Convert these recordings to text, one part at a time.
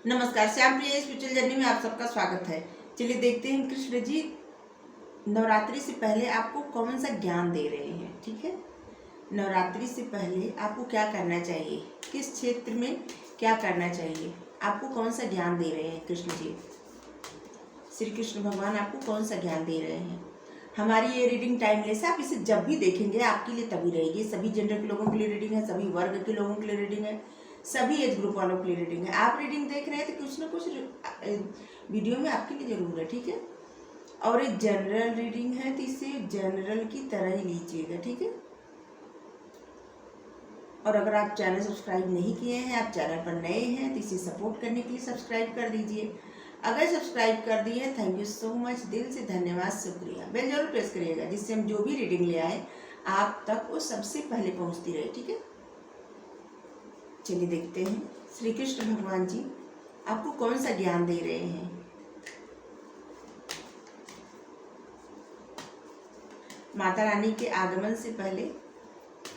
नमस्कार, श्याम प्रिया spiritual journey में आप सबका स्वागत है। चलिए देखते हैं कृष्ण जी नवरात्रि से पहले आपको कौन सा ज्ञान दे रहे हैं। ठीक है, नवरात्रि से पहले आपको क्या करना चाहिए, किस क्षेत्र में क्या करना चाहिए, आपको कौन सा ज्ञान दे रहे हैं कृष्ण जी। श्री कृष्ण भगवान आपको कौन सा ज्ञान दे रहे हैं। हमारी ये रीडिंग टाइमलेस है, आप इसे जब भी देखेंगे आपके लिए तभी रहेगी। सभी जेंडर के लोगों के लिए रीडिंग है, सभी वर्ग के लोगों के लिए रीडिंग है, सभी एज ग्रुप वालों के लिए रीडिंग है। आप रीडिंग देख रहे हैं तो कुछ ना कुछ वीडियो में आपके लिए जरूर है। ठीक है, और ये जनरल रीडिंग है तो इसे जनरल की तरह ही लीजिएगा। ठीक है, और अगर आप चैनल सब्सक्राइब नहीं किए हैं, आप चैनल पर नए हैं तो इसे सपोर्ट करने के लिए सब्सक्राइब कर दीजिए। अगर सब्सक्राइब कर दिए, थैंक यू सो मच, दिल से धन्यवाद, शुक्रिया। बेल जरूर प्रेस करिएगा जिससे हम जो भी रीडिंग ले आए आप तक वो सबसे पहले पहुंचती रहे। ठीक है, चलिए देखते हैं श्री कृष्ण भगवान जी आपको कौन सा ज्ञान दे रहे हैं। माता रानी के आगमन से पहले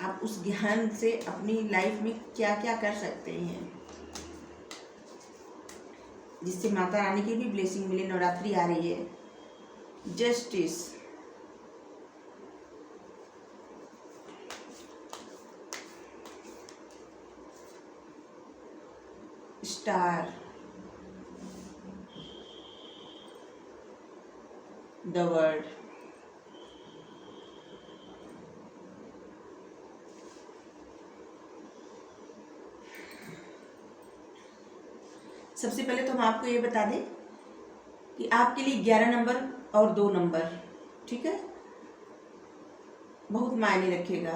आप उस ज्ञान से अपनी लाइफ में क्या क्या कर सकते हैं जिससे माता रानी की भी ब्लेसिंग मिले। नवरात्रि आ रही है। जस्टिस, स्टार, द वर्ड, सबसे पहले तो हम आपको ये बता दें कि आपके लिए 11 नंबर और 2 नंबर, ठीक है, बहुत मायने रखेगा।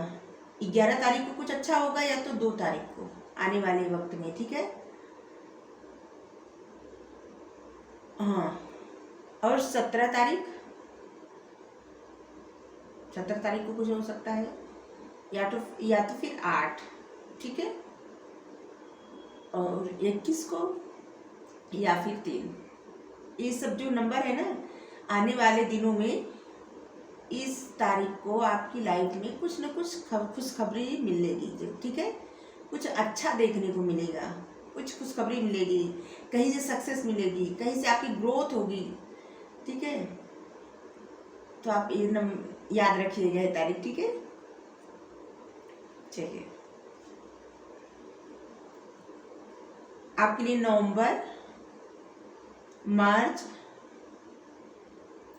11 तारीख को कुछ अच्छा होगा या तो 2 तारीख को आने वाले वक्त में। ठीक है, हाँ, और 17 तारीख को कुछ हो सकता है, या तो फिर 8। ठीक है, और 21 को या फिर 3। ये सब जो नंबर है ना, आने वाले दिनों में इस तारीख को आपकी लाइफ में कुछ न कुछ खुशखबरी मिलेगी। ठीक है, कुछ अच्छा देखने को मिलेगा, कुछ खुशखबरी मिलेगी, कहीं से सक्सेस मिलेगी, कहीं से आपकी ग्रोथ होगी। ठीक है, तो आप ये याद रखिएगा ये तारीख। ठीक है, चलिए आपके लिए नवंबर, मार्च,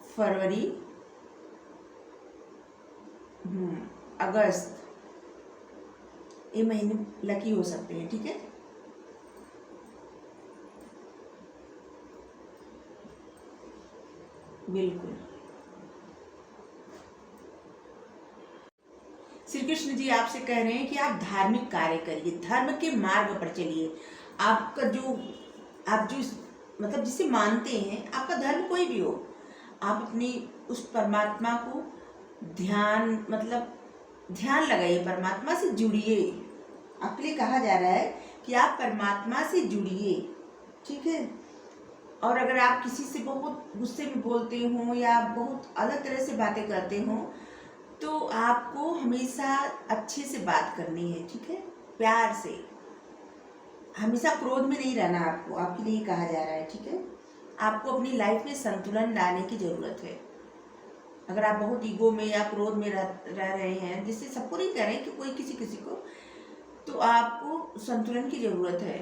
फरवरी, अगस्त, ये महीने लकी हो सकते हैं। ठीक है, बिल्कुल। श्री कृष्ण जी आपसे कह रहे हैं कि आप धार्मिक कार्य करिए, धर्म के मार्ग पर चलिए। आपका आप जो मतलब जिसे मानते हैं, आपका धर्म कोई भी हो, आप अपनी उस परमात्मा को ध्यान लगाइए, परमात्मा से जुड़िए। आपके लिए कहा जा रहा है कि आप परमात्मा से जुड़िए। ठीक है, और अगर आप किसी से बहुत गुस्से में बोलते हो या बहुत अलग तरह से बातें करते हो तो आपको हमेशा अच्छे से बात करनी है। ठीक है, प्यार से, हमेशा क्रोध में नहीं रहना आपको, आपके लिए कहा जा रहा है। ठीक है, आपको अपनी लाइफ में संतुलन लाने की ज़रूरत है। अगर आप बहुत ईगो में या क्रोध में रह रहे हैं, जिससे सबको नहीं कह रहे कि कोई किसी को, तो आपको संतुलन की ज़रूरत है।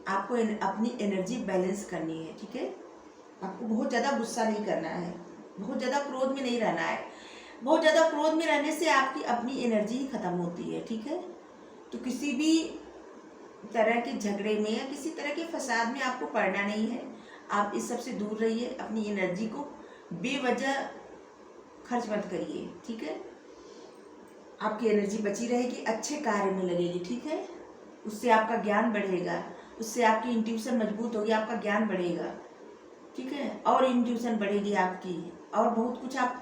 आपको अपनी एनर्जी बैलेंस करनी है। ठीक है, आपको बहुत ज़्यादा गुस्सा नहीं करना है, बहुत ज़्यादा क्रोध में नहीं रहना है। बहुत ज़्यादा क्रोध में रहने से आपकी अपनी एनर्जी ही ख़त्म होती है। ठीक है, तो किसी भी तरह के झगड़े में या किसी तरह के फसाद में आपको पड़ना नहीं है। आप इस सब से दूर रहिए, अपनी एनर्जी को बेवजह खर्च मत करिए। ठीक है, आपकी एनर्जी बची रहेगी, अच्छे कार्य में लगेगी। ठीक है, उससे आपका ज्ञान बढ़ेगा, उससे आपकी इंट्यूशन मजबूत होगी, आपका ज्ञान बढ़ेगा। ठीक है, और इंट्यूशन बढ़ेगी आपकी, और बहुत कुछ आप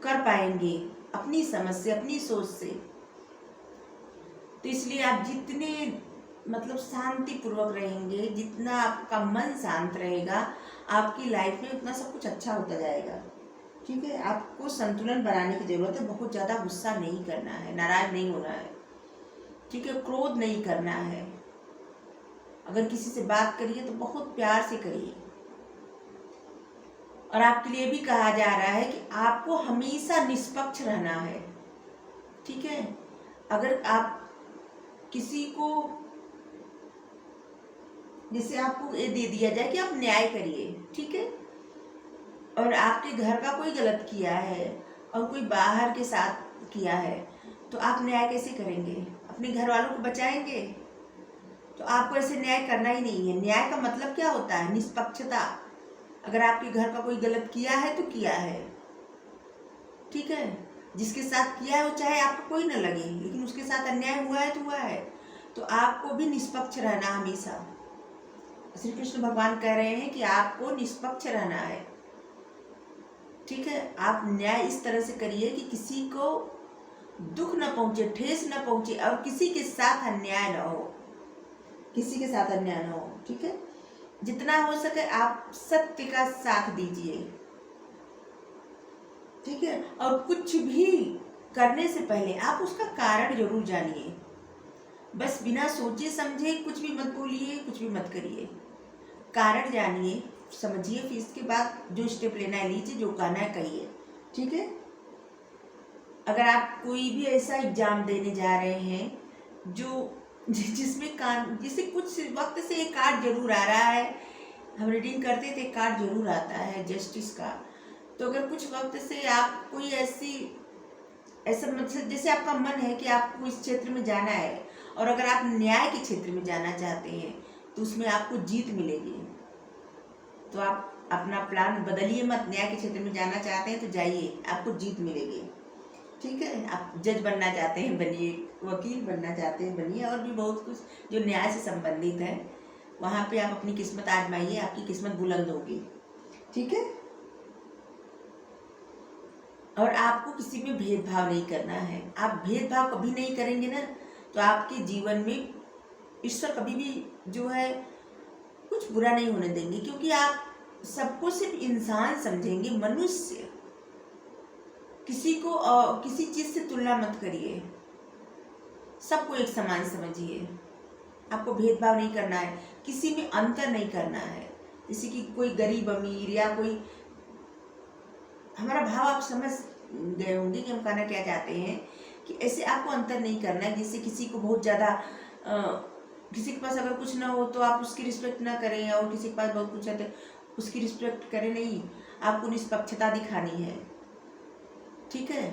कर पाएंगे अपनी समझ से, अपनी सोच से। तो इसलिए आप जितने शांति पूर्वक रहेंगे, जितना आपका मन शांत रहेगा, आपकी लाइफ में उतना सब कुछ अच्छा होता जाएगा। ठीक है, आपको संतुलन बनाने की जरूरत है। बहुत ज़्यादा गुस्सा नहीं करना है, नाराज नहीं होना है। ठीक है, क्रोध नहीं करना है। अगर किसी से बात करिए तो बहुत प्यार से करिए। और आपके लिए भी कहा जा रहा है कि आपको हमेशा निष्पक्ष रहना है, ठीक है। अगर आप किसी को, जैसे आपको ये दे दिया जाए कि आप न्याय करिए, ठीक है, और आपके घर का कोई गलत किया है और कोई बाहर के साथ किया है, तो आप न्याय कैसे करेंगे? अपने घर वालों को बचाएंगे? तो आपको ऐसे न्याय करना ही नहीं है। न्याय का मतलब क्या होता है? निष्पक्षता। अगर आपके घर का कोई गलत किया है तो किया है, ठीक है। जिसके साथ किया है वो चाहे आपको कोई न लगे, लेकिन उसके साथ अन्याय हुआ है तो हुआ है। तो आपको भी निष्पक्ष रहना हमेशा। श्री कृष्ण भगवान कह रहे हैं कि आपको निष्पक्ष रहना है, ठीक है। आप न्याय इस तरह से करिए कि किसी को दुख न पहुंचे, ठेस न पहुंचे, और किसी के साथ अन्याय न हो, किसी के साथ अन्याय न हो, ठीक है। जितना हो सके आप सत्य का साथ दीजिए, ठीक है। और कुछ भी करने से पहले आप उसका कारण जरूर जानिए। बस बिना सोचे समझे कुछ भी मत बोलिए, कुछ भी मत करिए। कारण जानिए, समझिए, फिर इसके बाद जो स्टेप लेना है लीजिए, जो कहना है कहिए, ठीक है। अगर आप कोई भी ऐसा एग्जाम देने जा रहे हैं जिसे कुछ वक्त से एक कार्ड जरूर आ रहा है, हम रीडिंग करते थे कार्ड जरूर आता है जस्टिस का, तो अगर कुछ वक्त से आप कोई ऐसा मतलब जैसे आपका मन है कि आपको इस क्षेत्र में जाना है, और अगर आप न्याय के क्षेत्र में जाना चाहते हैं तो उसमें आपको जीत मिलेगी। तो आप अपना प्लान बदलिए मत। न्याय के क्षेत्र में जाना चाहते हैं तो जाइए, आपको जीत मिलेगी, ठीक है। आप जज बनना चाहते हैं बनिए, वकील बनना चाहते हैं बनिए, और भी बहुत कुछ जो न्याय से संबंधित है, वहाँ पे आप अपनी किस्मत आजमाइए, आपकी किस्मत बुलंद होगी, ठीक है। और आपको किसी में भेदभाव नहीं करना है। आप भेदभाव कभी नहीं करेंगे ना, तो आपके जीवन में ईश्वर कभी भी जो है कुछ बुरा नहीं होने देंगे, क्योंकि आप सबको सिर्फ इंसान समझेंगे, मनुष्य। किसी को किसी चीज से तुलना मत करिए, सबको एक समान समझिए। आपको भेदभाव नहीं करना है, किसी में अंतर नहीं करना है, जैसे कि कोई गरीब अमीर या कोई, हमारा भाव आप समझ गए होंगे कि हम कहना क्या चाहते हैं, कि ऐसे आपको अंतर नहीं करना है। जैसे किसी को बहुत ज़्यादा किसी के पास अगर कुछ ना हो तो आप उसकी रिस्पेक्ट ना करें, और किसी के पास बहुत कुछ है तो उसकी रिस्पेक्ट करें, नहीं। आपको निष्पक्षता दिखानी है, ठीक है।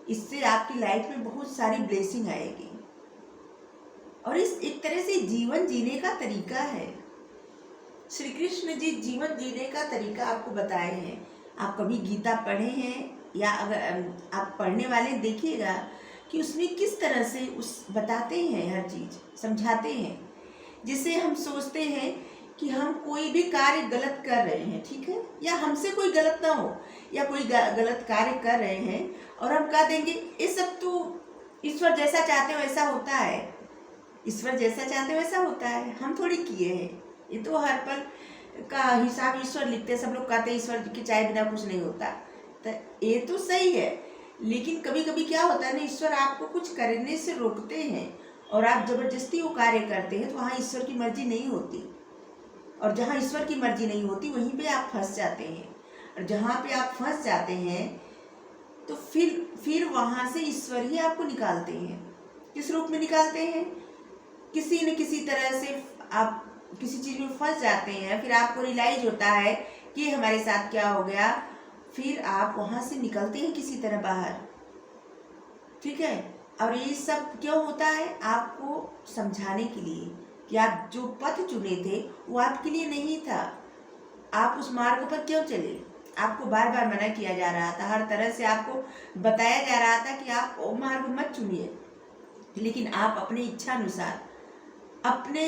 इससे आपकी लाइफ में बहुत सारी ब्लेसिंग आएगी, और इस एक तरह से जीवन जीने का तरीका है। श्री कृष्ण जी जीवन जीने का तरीका आपको बताए हैं। आप कभी गीता पढ़े हैं, या अगर आप पढ़ने वाले देखिएगा कि उसमें किस तरह से बताते हैं, हर चीज़ समझाते हैं। जिससे हम सोचते हैं कि हम कोई भी कार्य गलत कर रहे हैं, ठीक है, या हमसे कोई गलत ना हो, या कोई गलत कार्य कर रहे हैं और हम कह देंगे ये सब तो ईश्वर जैसा चाहते हो वैसा होता है, ईश्वर जैसा चाहते हो वैसा होता है, हम थोड़ी किए हैं, ये तो हर पल का हिसाब ईश्वर लिखते हैं। सब लोग कहते हैं ईश्वर की चाय बिना कुछ नहीं होता, तो ये तो सही है। लेकिन कभी कभी क्या होता है ना, ईश्वर आपको कुछ करने से रोकते हैं और आप जबरदस्ती वो कार्य करते हैं, तो वहाँ ईश्वर की मर्जी नहीं होती। और जहाँ ईश्वर की मर्जी नहीं होती वहीं पे आप फंस जाते हैं। और जहाँ पे आप फंस जाते हैं तो फिर वहाँ से ईश्वर ही आपको निकालते हैं। किस रूप में निकालते हैं? किसी न किसी तरह से आप किसी चीज़ में फंस जाते हैं, फिर आपको रियलाइज होता है कि हमारे साथ क्या हो गया, फिर आप वहाँ से निकलते हैं किसी तरह बाहर, ठीक है। और ये सब क्यों होता है? आपको समझाने के लिए कि आप जो पथ चुने थे वो आपके लिए नहीं था। आप उस मार्ग पर क्यों चले? आपको बार बार मना किया जा रहा था, हर तरह से आपको बताया जा रहा था कि आप वो मार्ग मत चुनिए, लेकिन आप अपनी इच्छा अनुसार अपने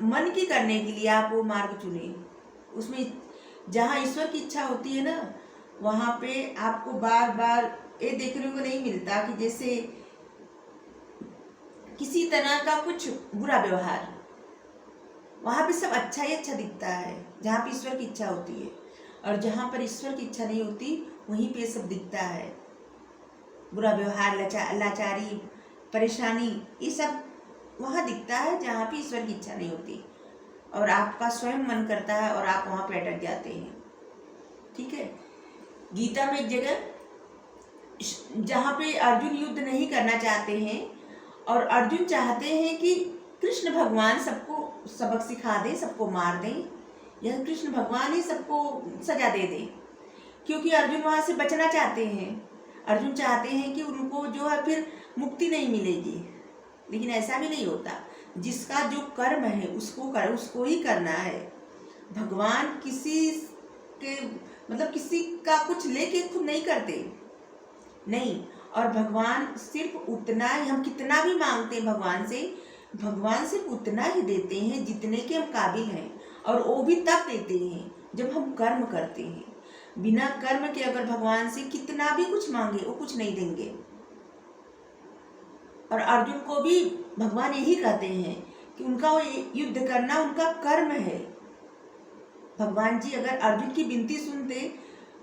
मन की करने के लिए आप वो मार्ग चुने। उसमें जहाँ ईश्वर की इच्छा होती है ना, वहाँ पे आपको बार बार ये देखने को नहीं मिलता कि जैसे किसी तरह का कुछ बुरा व्यवहार। वहाँ पे सब अच्छा ही अच्छा दिखता है जहाँ पे ईश्वर की इच्छा होती है, और जहाँ पर ईश्वर की इच्छा नहीं होती वहीं पे सब दिखता है। बुरा व्यवहार, लाचारी, परेशानी, ये सब वहाँ दिखता है जहाँ पे ईश्वर की इच्छा नहीं होती। और आपका स्वयं मन करता है और आप वहाँ पे अटक जाते हैं। ठीक है, गीता में एक जगह जहाँ पे अर्जुन युद्ध नहीं करना चाहते हैं और अर्जुन चाहते हैं कि कृष्ण भगवान सबको सबक सिखा दें, सबको मार दें, यह कृष्ण भगवान ही सबको सजा दे दें, क्योंकि अर्जुन वहाँ से बचना चाहते हैं। अर्जुन चाहते हैं कि उनको जो है फिर मुक्ति नहीं मिलेगी, लेकिन ऐसा भी नहीं होता। जिसका जो कर्म है उसको ही करना है। भगवान किसी के मतलब किसी का कुछ लेके खुद नहीं करते, नहीं। और भगवान सिर्फ उतना ही, हम कितना भी मांगते हैं भगवान सिर्फ उतना ही देते हैं जितने के हम काबिल हैं, और वो भी तब देते हैं जब हम कर्म करते हैं। बिना कर्म के अगर भगवान से कितना भी कुछ मांगे वो कुछ नहीं देंगे। और अर्जुन को भी भगवान यही कहते हैं कि उनका वो युद्ध करना उनका कर्म है। भगवान जी अगर अर्जुन की विनती सुनते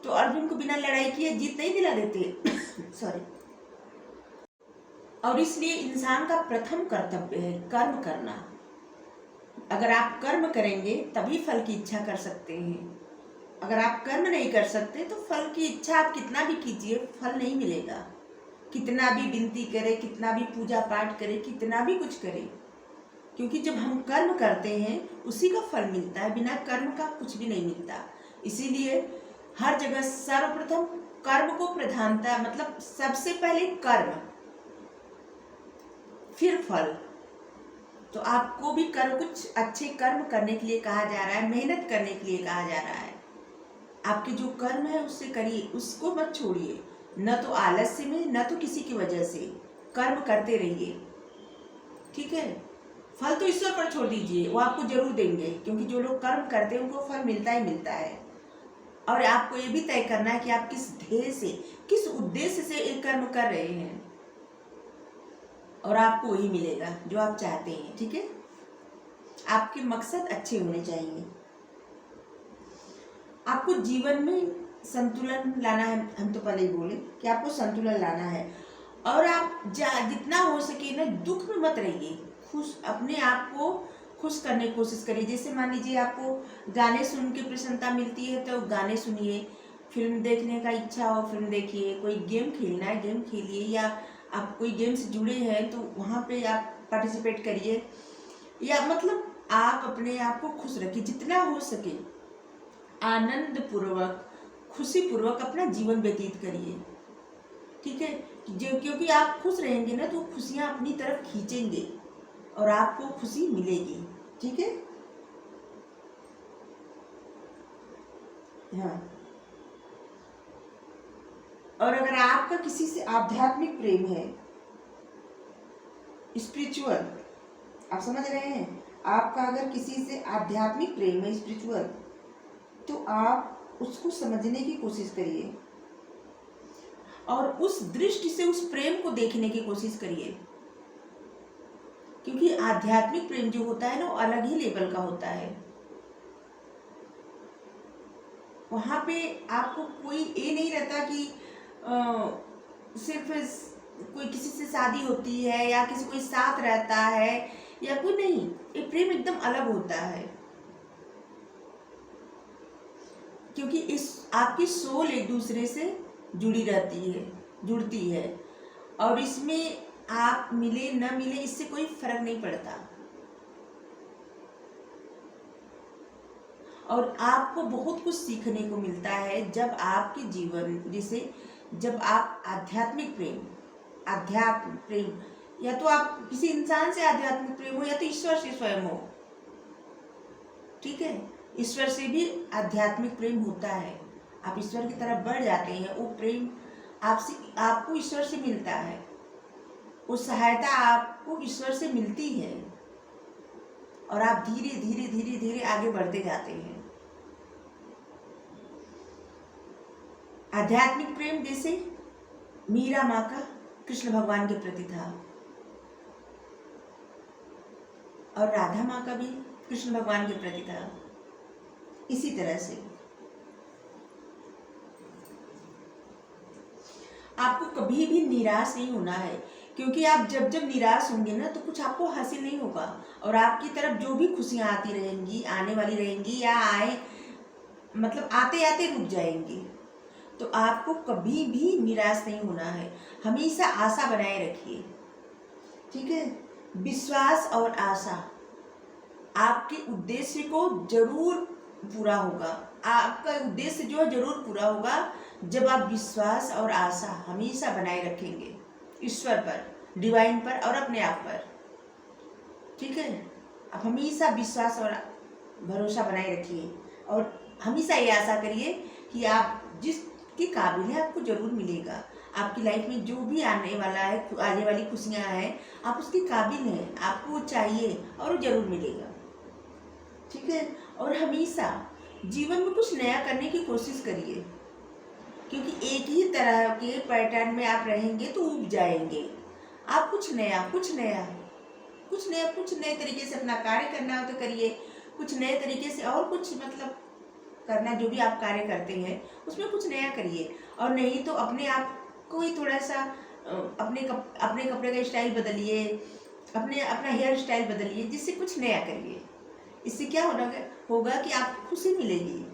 तो अर्जुन को बिना लड़ाई किए जीत नहीं दिला देते सॉरी। और इसलिए इंसान का प्रथम कर्तव्य है कर्म करना। अगर आप कर्म करेंगे तभी फल की इच्छा कर सकते हैं। अगर आप कर्म नहीं कर सकते तो फल की इच्छा आप कितना भी कीजिए, फल नहीं मिलेगा। कितना भी विनती करें, कितना भी पूजा पाठ करें, कितना भी कुछ करें, क्योंकि जब हम कर्म करते हैं उसी का फल मिलता है, बिना कर्म का कुछ भी नहीं मिलता। इसीलिए हर जगह सर्वप्रथम कर्म को प्रधानता, मतलब सबसे पहले कर्म फिर फल। तो आपको भी कुछ अच्छे कर्म करने के लिए कहा जा रहा है, मेहनत करने के लिए कहा जा रहा है। आपके जो कर्म है उससे करिए, उसको मत छोड़िए, न तो आलस्य में न तो किसी की वजह से। कर्म करते रहिए, ठीक है। फल तो ईश्वर पर छोड़ दीजिए, वो आपको जरूर देंगे, क्योंकि जो लोग कर्म करते हैं उनको फल मिलता ही मिलता है। और आपको ये भी तय करना है कि आप किस ध्येय से, किस उद्देश्य से एक कर्म कर रहे हैं, और आपको वही मिलेगा जो आप चाहते हैं। ठीक है, आपके मकसद अच्छे होने चाहिए। आपको जीवन में संतुलन लाना है। हम तो पहले ही बोले कि आपको संतुलन लाना है, और आप जितना हो सके ना दुख में मत रहिए, खुश, अपने आप को खुश करने की कोशिश करिए। जैसे मान लीजिए आपको गाने सुन के प्रसन्नता मिलती है तो गाने सुनिए, फिल्म देखने का इच्छा हो फिल्म देखिए, कोई गेम खेलना है गेम खेलिए, या आप कोई गेम से जुड़े हैं तो वहाँ पे आप पार्टिसिपेट करिए, या मतलब आप अपने आप को खुश रखिए जितना हो सके। आनंद पूर्वक, खुशी पूर्वक अपना जीवन व्यतीत करिए, ठीक है। क्योंकि आप खुश रहेंगे ना तो खुशियाँ अपनी तरफ खींचेंगे और आपको खुशी मिलेगी, ठीक है। हाँ, और अगर आपका किसी से आध्यात्मिक प्रेम है, स्पिरिचुअल, आप समझ रहे हैं, आपका अगर किसी से आध्यात्मिक प्रेम है स्पिरिचुअल, तो आप उसको समझने की कोशिश करिए और उस दृष्टि से उस प्रेम को देखने की कोशिश करिए, क्योंकि आध्यात्मिक प्रेम जो होता है ना वो अलग ही लेवल का होता है। वहाँ पे आपको कोई ये नहीं रहता कि सिर्फ कोई किसी से शादी होती है या किसी कोई साथ रहता है या कोई नहीं, ये प्रेम एकदम अलग होता है, क्योंकि इस आपकी सोल एक दूसरे से जुड़ती है, और इसमें आप मिले न मिले इससे कोई फर्क नहीं पड़ता। और आपको बहुत कुछ सीखने को मिलता है जब आपके जीवन, जैसे जब आप आध्यात्मिक प्रेम, या तो आप किसी इंसान से आध्यात्मिक प्रेम हो या तो ईश्वर से स्वयं हो, ठीक है। ईश्वर से भी आध्यात्मिक प्रेम होता है, आप ईश्वर की तरफ बढ़ जाते हैं, वो प्रेम आपको ईश्वर से मिलता है, वो सहायता आपको ईश्वर से मिलती है, और आप धीरे धीरे धीरे धीरे आगे बढ़ते जाते हैं। आध्यात्मिक प्रेम जैसे मीरा माँ का कृष्ण भगवान के प्रति था, और राधा माँ का भी कृष्ण भगवान के प्रति था। इसी तरह से आपको कभी भी निराश नहीं होना है, क्योंकि आप जब जब निराश होंगे ना तो कुछ आपको हासिल नहीं होगा, और आपकी तरफ जो भी खुशियाँ आती रहेंगी, आने वाली रहेंगी या आए मतलब आते आते रुक जाएंगी। तो आपको कभी भी निराश नहीं होना है, हमेशा आशा बनाए रखिए, ठीक है। विश्वास और आशा आपके उद्देश्य को जरूर पूरा होगा, आपका उद्देश्य जो है जरूर पूरा होगा जब आप विश्वास और आशा हमेशा बनाए रखेंगे ईश्वर पर, डिवाइन पर और अपने आप पर, ठीक है। आप हमेशा विश्वास और भरोसा बनाए रखिए और हमेशा ये आशा करिए कि आप जिसके काबिल है आपको जरूर मिलेगा। आपकी लाइफ में जो भी आने वाला है, आने वाली खुशियाँ हैं, आप उसके काबिल हैं, आपको वो चाहिए और वो जरूर मिलेगा, ठीक है। और हमेशा जीवन में कुछ नया करने की कोशिश करिए, क्योंकि एक ही तरह के पैटर्न में आप रहेंगे तो ऊब जाएंगे। आप कुछ नया कुछ नए तरीके से अपना कार्य करना हो तो करिए, कुछ नए तरीके से और कुछ मतलब करना, जो भी आप कार्य करते हैं उसमें कुछ नया करिए। और नहीं तो अपने आप को ही थोड़ा सा अपने कपड़े का स्टाइल बदलिए, अपना हेयर स्टाइल बदलिए, जिससे कुछ नया करिए। इससे क्या होगा कि आपको खुशी मिलेगी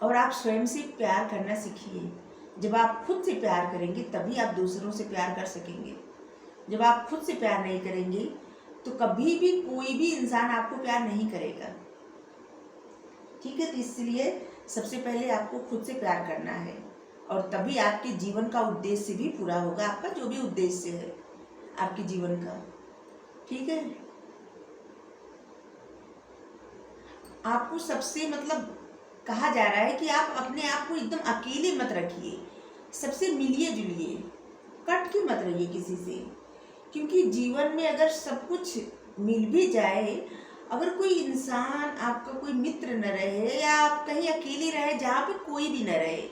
और आप स्वयं से प्यार करना सीखिए। जब आप खुद से प्यार करेंगे तभी आप दूसरों से प्यार कर सकेंगे। जब आप खुद से प्यार नहीं करेंगे तो कभी भी कोई भी इंसान आपको प्यार नहीं करेगा, ठीक है। तो इसलिए सबसे पहले आपको खुद से प्यार करना है और तभी आपके जीवन का उद्देश्य भी पूरा होगा, आपका जो भी उद्देश्य है आपके जीवन का, ठीक है। आपको सबसे मतलब कहा जा रहा है कि आप अपने आप को एकदम अकेले मत रखिए, सबसे मिलिए जुलिए, कट के मत रहिए किसी से, क्योंकि जीवन में अगर सब कुछ मिल भी जाए, अगर कोई इंसान आपका कोई मित्र न रहे या आप कहीं अकेले रहे जहाँ पे कोई भी न रहे,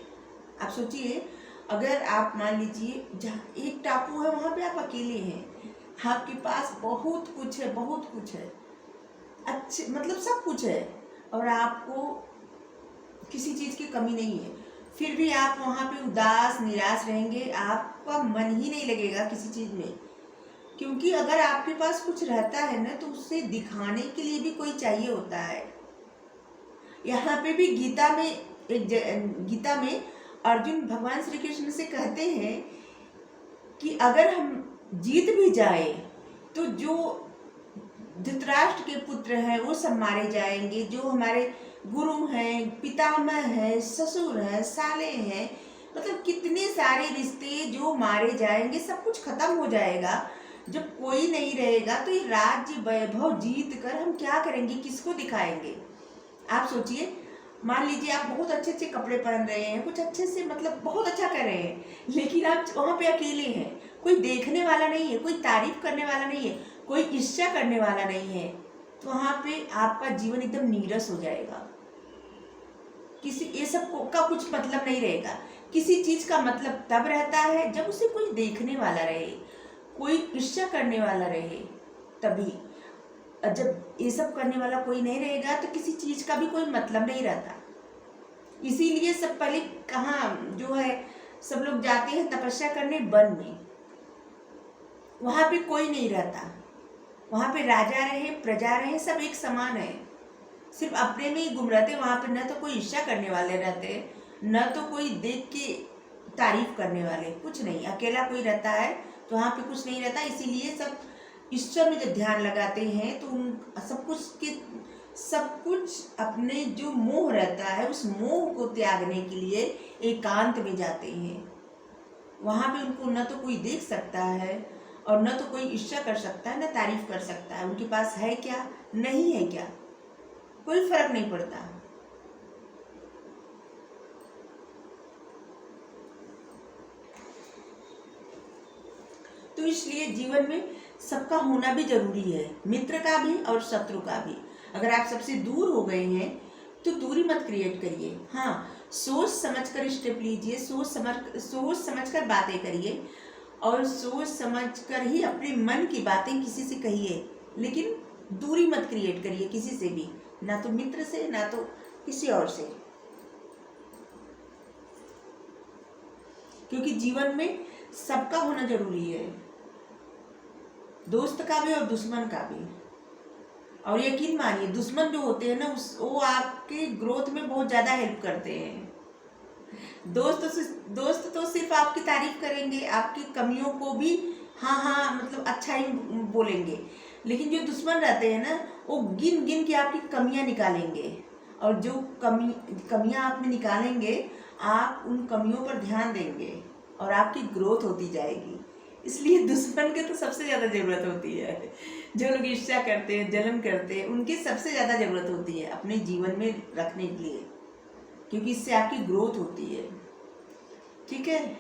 आप सोचिए अगर आप मान लीजिए जहाँ एक टापू है वहाँ पे आप अकेले हैं, आपके पास बहुत कुछ है, अच्छे मतलब सब कुछ है और आपको किसी चीज़ की कमी नहीं है, फिर भी आप वहाँ पे उदास निराश रहेंगे, आपका मन ही नहीं लगेगा किसी चीज़ में। क्योंकि अगर आपके पास कुछ रहता है ना तो उससे दिखाने के लिए भी कोई चाहिए होता है। यहाँ पे भी गीता में अर्जुन भगवान श्री कृष्ण से कहते हैं कि अगर हम जीत भी जाए तो जो धृतराष्ट्र के पुत्र हैं वो सब मारे जाएंगे, जो हमारे गुरु हैं, पितामह हैं, ससुर हैं, साले हैं, मतलब कितने सारे रिश्ते जो मारे जाएंगे, सब कुछ खत्म हो जाएगा। जब कोई नहीं रहेगा तो ये राज्य वैभव जीत कर हम क्या करेंगे, किसको दिखाएंगे। आप सोचिए, मान लीजिए आप बहुत अच्छे अच्छे कपड़े पहन रहे हैं, कुछ अच्छे से मतलब बहुत अच्छा कर रहे हैं, लेकिन आप वहाँ पे अकेले हैं, कोई देखने वाला नहीं है, कोई तारीफ करने वाला नहीं है, कोई ईर्ष्या करने वाला नहीं है, तो वहाँ पे आपका जीवन एकदम नीरस हो जाएगा। किसी ये सब का कुछ मतलब नहीं रहेगा। किसी चीज़ का मतलब तब रहता है जब उसे कोई देखने वाला रहे, कोई ईर्ष्या करने वाला रहे, तभी। जब ये सब करने वाला कोई नहीं रहेगा तो किसी चीज़ का भी कोई मतलब नहीं रहता। इसीलिए सब पहले कहाँ जो है सब लोग जाते हैं तपस्या करने वन में, वहाँ पे कोई नहीं रहता, वहाँ पे राजा रहे प्रजा रहे सब एक समान है, सिर्फ अपने में ही गुम रहते। वहाँ पे न तो कोई ईर्ष्या करने वाले रहते, न तो कोई देख के तारीफ करने वाले, कुछ नहीं, अकेला कोई रहता है तो वहाँ पे कुछ नहीं रहता। इसीलिए सब ईश्वर में जब ध्यान लगाते हैं तो उन सब कुछ अपने जो मोह रहता है उस मोह को त्यागने के लिए एकांत में जाते हैं। वहाँ पे उनको न तो कोई देख सकता है और न तो कोई ईर्ष्या कर सकता है, न तारीफ कर सकता है। उनके पास है क्या, नहीं है क्या, कोई फर्क नहीं पड़ता। तो इसलिए जीवन में सबका होना भी जरूरी है, मित्र का भी और शत्रु का भी। अगर आप सबसे दूर हो गए हैं तो दूरी मत क्रिएट करिए। हाँ, सोच समझकर स्टेप लीजिए, सोच समझकर बातें करिए और सोच समझकर ही अपने मन की बातें किसी से कहिए, लेकिन दूरी मत क्रिएट करिए किसी से भी, ना तो मित्र से ना तो किसी और से। क्योंकि जीवन में सबका होना जरूरी है, दोस्त का भी और दुश्मन का भी। और यकीन मानिए दुश्मन जो होते हैं ना वो आपके ग्रोथ में बहुत ज़्यादा हेल्प करते हैं। दोस्त तो सिर्फ आपकी तारीफ करेंगे, आपकी कमियों को भी हाँ हाँ मतलब अच्छा ही बोलेंगे, लेकिन जो दुश्मन रहते हैं ना वो गिन गिन के आपकी कमियां निकालेंगे, और जो कमियां आप में निकालेंगे आप उन कमियों पर ध्यान देंगे और आपकी ग्रोथ होती जाएगी। इसलिए दुश्मन के तो सबसे ज़्यादा ज़रूरत होती है। जो लोग ईर्ष्या करते हैं, जलन करते हैं, उनकी सबसे ज़्यादा ज़रूरत होती है अपने जीवन में रखने के लिए, क्योंकि इससे आपकी ग्रोथ होती है। ठीक है,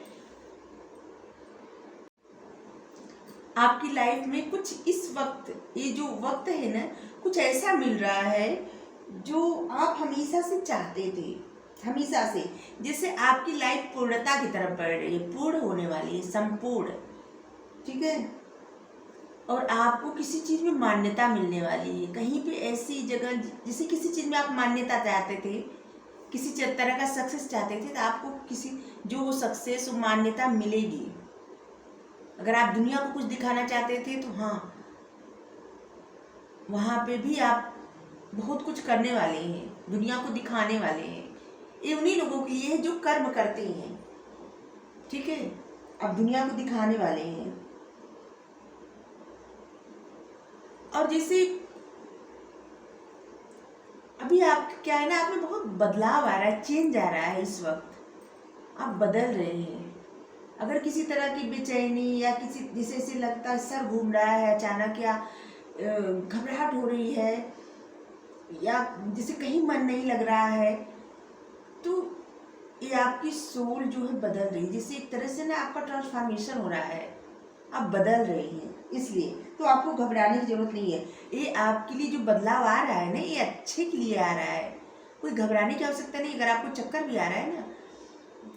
आपकी लाइफ में कुछ इस वक्त, ये जो वक्त है ना, कुछ ऐसा मिल रहा है जो आप हमेशा से चाहते थे, हमेशा से। जैसे आपकी लाइफ पूर्णता की तरफ बढ़ रही है, पूर्ण होने वाली है, संपूर्ण। ठीक है, और आपको किसी चीज़ में मान्यता मिलने वाली है, कहीं पे ऐसी जगह जैसे किसी चीज़ में आप मान्यता चाहते थे, किसी तरह का सक्सेस चाहते थे, तो आपको किसी जो वो सक्सेस, वो मान्यता मिलेगी। अगर आप दुनिया को कुछ दिखाना चाहते थे तो हाँ, वहाँ पे भी आप बहुत कुछ करने वाले हैं, दुनिया को दिखाने वाले हैं। ये उन्हीं लोगों के लिए है जो कर्म करते हैं। ठीक है, आप दुनिया को दिखाने वाले हैं। और जैसे अभी आप क्या है ना, आप में बहुत बदलाव आ रहा है, चेंज आ रहा है। इस वक्त आप बदल रहे हैं। अगर किसी तरह की बेचैनी या किसी जिसे ऐसे लगता है सर घूम रहा है अचानक, या घबराहट हो रही है, या जिसे कहीं मन नहीं लग रहा है, तो ये आपकी सोल जो है बदल रही है। जैसे एक तरह से ना आपका ट्रांसफॉर्मेशन हो रहा है, आप बदल रहे हैं। इसलिए तो आपको घबराने की जरूरत नहीं है। ये आपके लिए जो बदलाव आ रहा है ना, ये अच्छे के लिए आ रहा है, कोई घबराने की आवश्यकता नहीं। अगर आपको चक्कर भी आ रहा है ना,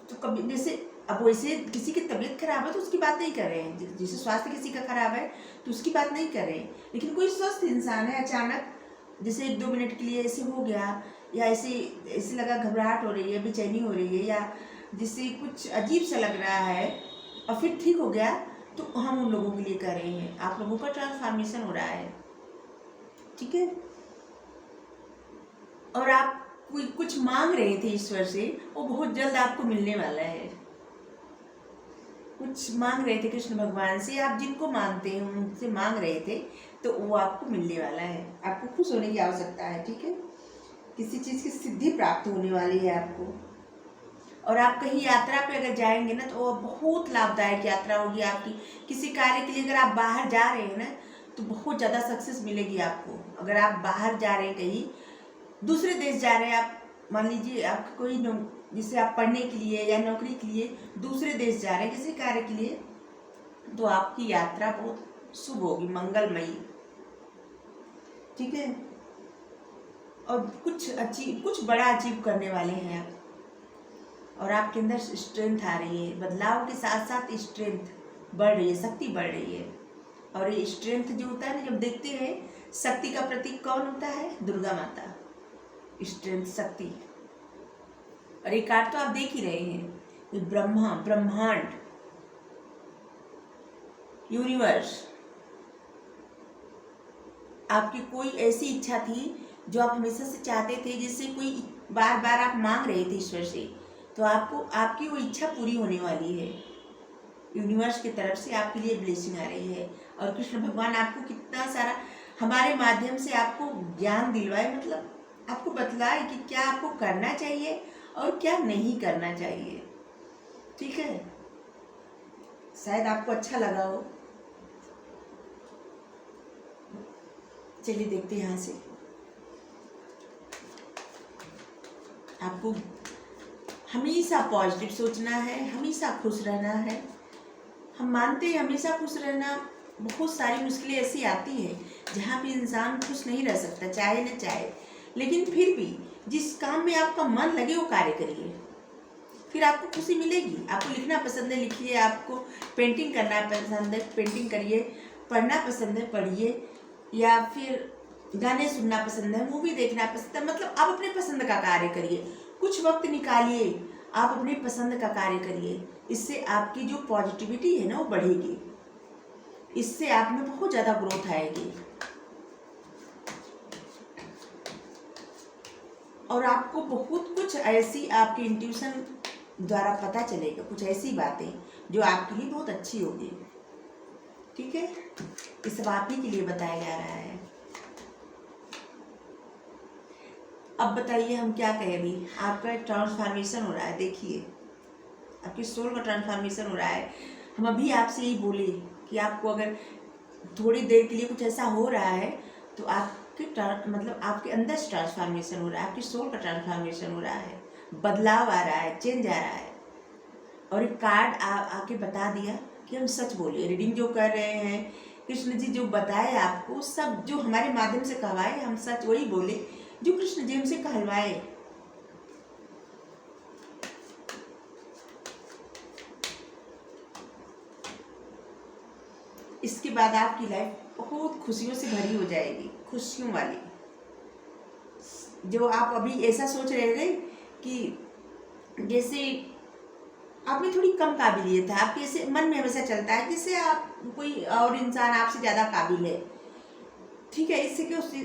तो कभी जैसे अब वैसे किसी की तबीयत खराब है तो उसकी बात नहीं कर रहे हैं, जैसे स्वास्थ्य किसी का खराब है तो उसकी बात नहीं कर रहे हैं, लेकिन कोई स्वस्थ इंसान है अचानक जैसे 1-2 मिनट के लिए ऐसे हो गया, या ऐसे लगा घबराहट हो रही है, बेचैनी हो रही है, या जिससे कुछ अजीब सा लग रहा है और फिर ठीक हो गया, तो हम उन लोगों के लिए कर रहे हैं। आप लोगों का ट्रांसफॉर्मेशन हो रहा है। ठीक है, और आप कुछ मांग रहे थे ईश्वर से, वो बहुत जल्द आपको मिलने वाला है। कुछ मांग रहे थे कृष्ण भगवान से, आप जिनको मांगते हैं उनसे मांग रहे थे, तो वो आपको मिलने वाला है। आपको खुश होने की आवश्यकता है। ठीक है, किसी चीज़ की सिद्धि प्राप्त होने वाली है आपको। और आप कहीं यात्रा पे अगर जाएंगे ना, तो वो बहुत लाभदायक यात्रा होगी आपकी। किसी कार्य के लिए अगर आप बाहर जा रहे हैं ना, तो बहुत ज़्यादा सक्सेस मिलेगी आपको। अगर आप बाहर जा रहे हैं, कहीं दूसरे देश जा रहे हैं, आप मान लीजिए आप कोई जिसे आप पढ़ने के लिए या नौकरी के लिए दूसरे देश जा रहे हैं किसी कार्य के लिए, तो आपकी यात्रा बहुत शुभ होगी, मंगलमयी। ठीक है, और कुछ बड़ा अचीव करने वाले हैं आप, और आपके अंदर स्ट्रेंथ आ रही है। बदलाव के साथ साथ स्ट्रेंथ बढ़ रही है, शक्ति बढ़ रही है। और ये स्ट्रेंथ जो होता है ना, जब देखते हैं शक्ति का प्रतीक कौन होता है? दुर्गा माता। स्ट्रेंथ, शक्ति। और एक कार्ड तो आप देख ही रहे हैं, ये ब्रह्मांड, यूनिवर्स। आपकी कोई ऐसी इच्छा थी जो आप हमेशा से चाहते थे, जिससे कोई बार बार आप मांग रहे थे ईश्वर से, तो आपकी वो इच्छा पूरी होने वाली है। यूनिवर्स की तरफ से आपके लिए ब्लेसिंग आ रही है। और कृष्ण भगवान आपको कितना सारा हमारे माध्यम से आपको ज्ञान दिलवाए, मतलब आपको बतलाए कि क्या आपको करना चाहिए और क्या नहीं करना चाहिए। ठीक है, शायद आपको अच्छा लगा हो। चलिए देखते हैं यहाँ से। आपको हमेशा पॉजिटिव सोचना है, हमेशा खुश रहना है। हम मानते हैं हमेशा खुश रहना, बहुत सारी मुश्किलें ऐसी आती हैं जहाँ पे इंसान खुश नहीं रह सकता, चाहे न चाहे, लेकिन फिर भी जिस काम में आपका मन लगे वो कार्य करिए, फिर आपको खुशी मिलेगी। आपको लिखना पसंद है, लिखिए। आपको पेंटिंग करना पसंद है, पेंटिंग करिए। पढ़ना पसंद है, पढ़िए। या फिर गाने सुनना पसंद है, मूवी देखना पसंद है, मतलब आप अपने पसंद का कार्य करिए। कुछ वक्त निकालिए आप अपनी पसंद का कार्य करिए, इससे आपकी जो पॉजिटिविटी है ना वो बढ़ेगी, इससे आप में बहुत ज़्यादा ग्रोथ आएगी। और आपको बहुत कुछ ऐसी आपके इंट्यूशन द्वारा पता चलेगा, कुछ ऐसी बातें जो आपके लिए बहुत अच्छी होगी। ठीक है, ये सब आप ही के लिए बताया जा रहा है। अब बताइए हम क्या कहें। अभी आपका ट्रांसफॉर्मेशन हो रहा है, देखिए आपकी सोल का ट्रांसफॉर्मेशन हो रहा है। हम अभी आपसे यही बोले कि आपको अगर थोड़ी देर के लिए कुछ ऐसा हो रहा है तो आपके मतलब आपके अंदर से ट्रांसफॉर्मेशन हो रहा है, आपकी सोल का ट्रांसफॉर्मेशन हो रहा है, बदलाव आ रहा है, चेंज आ रहा है। और एक कार्ड आके बता दिया कि हम सच बोले। रीडिंग जो कर रहे हैं, कृष्ण जी जो बताए आपको, सब जो हमारे माध्यम से कहवाए, हम सच वही बोले जो कृष्ण जी हमसे कहलवाए। इसके बाद आपकी लाइफ बहुत खुशियों से भरी हो जाएगी, खुशियों वाली। जो आप अभी ऐसा सोच रहे थे कि जैसे आप में थोड़ी कम काबिलियत है, आपके ऐसे मन में हमेशा चलता है जैसे आप कोई और इंसान आपसे ज़्यादा काबिल है। ठीक है, इससे क्या उससे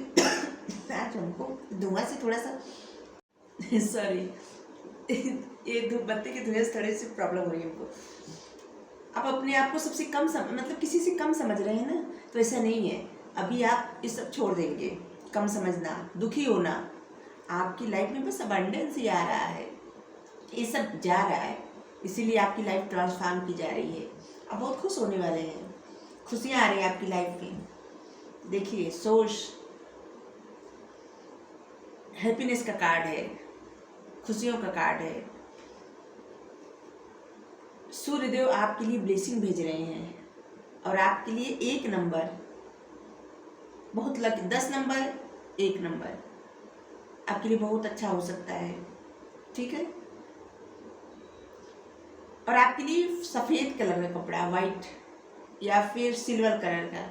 आज हमको धुआं से थोड़ा सा सॉरी ये धूप बत्ती के धुएं से थोड़ी सी प्रॉब्लम हो रही है हमको। आप अपने आप को सबसे कम मतलब किसी से कम समझ रहे हैं ना, तो ऐसा नहीं है। अभी आप ये सब छोड़ देंगे, कम समझना, दुखी होना। आपकी लाइफ में बस अबंडेंस ही आ रहा है, ये सब जा रहा है, इसीलिए आपकी लाइफ ट्रांसफॉर्म की जा रही है। आप बहुत खुश होने वाले हैं, खुशियाँ आ रही हैं आपकी लाइफ में। देखिए सोर्स हैप्पीनेस का कार्ड है, खुशियों का कार्ड है। सूर्यदेव आपके लिए ब्लेसिंग भेज रहे हैं और आपके लिए 1 नंबर बहुत लकी, 10 नंबर 1 नंबर आपके लिए बहुत अच्छा हो सकता है। ठीक है, और आपके लिए सफ़ेद कलर का कपड़ा, वाइट या फिर सिल्वर कलर का,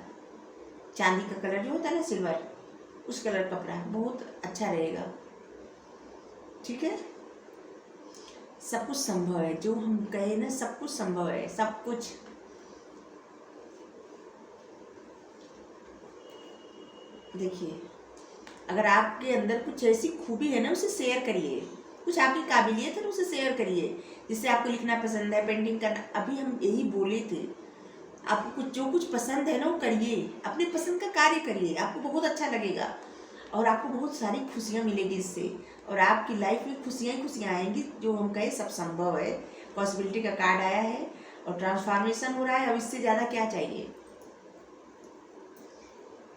चांदी का कलर जो होता है ना सिल्वर, उस कलर का कपड़ा बहुत अच्छा रहेगा। ठीक है, सब कुछ संभव है, जो हम कहे ना सब कुछ संभव है, सब कुछ। देखिए अगर आपके अंदर कुछ ऐसी खूबी है ना, उसे शेयर करिए। कुछ आपकी काबिलियत है ना, उसे शेयर करिए। जिससे आपको लिखना पसंद है, पेंटिंग करना, अभी हम यही बोले थे। आपको जो कुछ पसंद है ना वो करिए, अपने पसंद का कार्य करिए, आपको बहुत अच्छा लगेगा और आपको बहुत सारी खुशियाँ मिलेगी इससे। और आपकी लाइफ में खुशियाँ ही खुशियाँ आएंगी। जो हम कहे सब संभव है। पॉसिबिलिटी का कार्ड आया है और ट्रांसफॉर्मेशन हो रहा है। अब इससे ज़्यादा क्या चाहिए।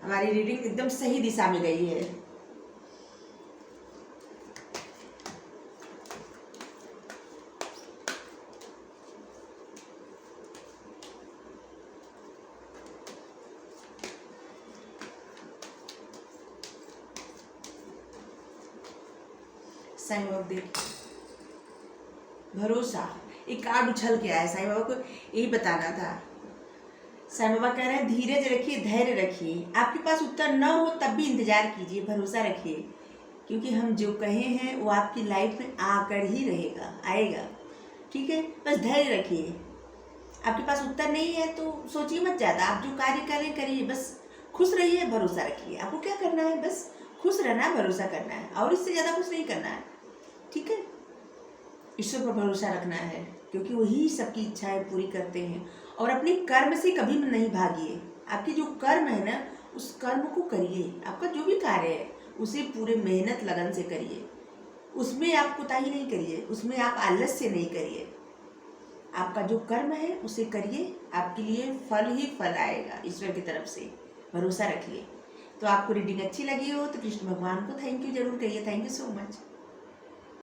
हमारी रीडिंग एकदम सही दिशा में गई है। साईं बाबा देख भरोसा, एक कार्ड उछल के आया। साईं बाबा को यही बताना था। साईं बाबा कह रहे हैं धीरज रखिए, धैर्य रखिए। आपके पास उत्तर न हो तब भी इंतजार कीजिए, भरोसा रखिए, क्योंकि हम जो कहे हैं वो आपकी लाइफ में आकर ही रहेगा, आएगा। ठीक है, बस धैर्य रखिए। आपके पास उत्तर नहीं है तो सोचिए मत ज़्यादा, आप जो कार्य करें करिए, बस खुश रहिए, भरोसा रखिए। आपको क्या करना है, बस खुश रहना है, भरोसा करना है, और इससे ज़्यादा कुछ नहीं करना है। ठीक है, ईश्वर पर भरोसा रखना है, क्योंकि वही सबकी इच्छाएं पूरी करते हैं। और अपने कर्म से कभी नहीं भागिए। आपकी जो कर्म है ना, उस कर्म को करिए। आपका जो भी कार्य है उसे पूरे मेहनत लगन से करिए। उसमें आप कोताही नहीं करिए, उसमें आप आलस्य नहीं करिए। आपका जो कर्म है उसे करिए, आपके लिए फल ही फल आएगा ईश्वर की तरफ से। भरोसा रखिए। तो आपको रीडिंग अच्छी लगी हो तो कृष्ण भगवान को थैंक यू जरूर कहिए। Thank you so much.